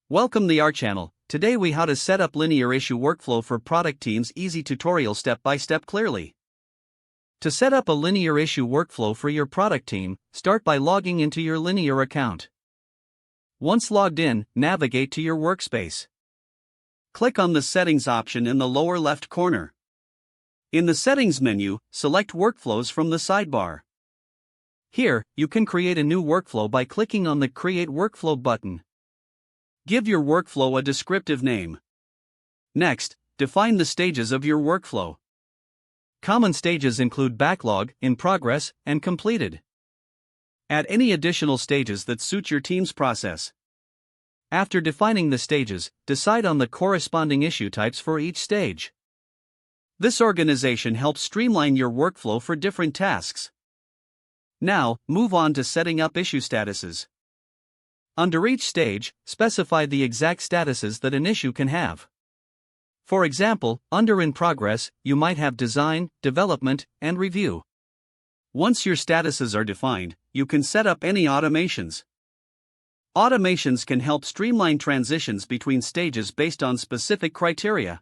Welcome to our channel. Today we how to set up linear issue workflow for product teams. Easy tutorial step by step clearly. To set up a linear issue workflow for your product team, start by logging into your linear account. Once logged in, navigate to your workspace. Click on the settings option in the lower left corner. In the settings menu, select workflows from the sidebar. Here, you can create a new workflow by clicking on the Create Workflow button. Give your workflow a descriptive name. Next, define the stages of your workflow. Common stages include backlog, in progress, and completed. Add any additional stages that suit your team's process. After defining the stages, decide on the corresponding issue types for each stage. This organization helps streamline your workflow for different tasks. Now, move on to setting up issue statuses. Under each stage, specify the exact statuses that an issue can have. For example, under In Progress, you might have Design, Development, and Review. Once your statuses are defined, you can set up any automations. Automations can help streamline transitions between stages based on specific criteria.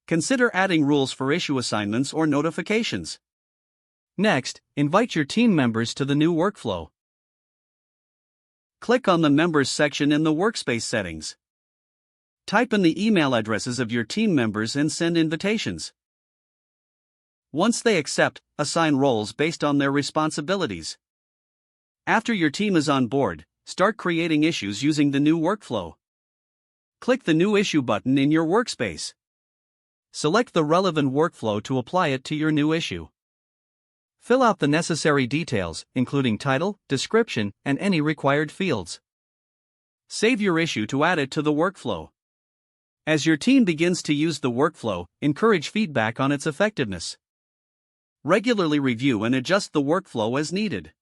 Consider adding rules for issue assignments or notifications. Next, invite your team members to the new workflow. Click on the Members section in the Workspace settings. Type in the email addresses of your team members and send invitations. Once they accept, assign roles based on their responsibilities. After your team is on board, start creating issues using the new workflow. Click the New Issue button in your workspace. Select the relevant workflow to apply it to your new issue. Fill out the necessary details, including title, description, and any required fields. Save your issue to add it to the workflow. As your team begins to use the workflow, encourage feedback on its effectiveness. Regularly review and adjust the workflow as needed.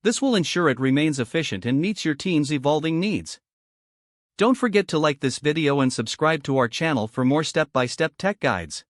This will ensure it remains efficient and meets your team's evolving needs. Don't forget to like this video and subscribe to our channel for more step-by-step tech guides.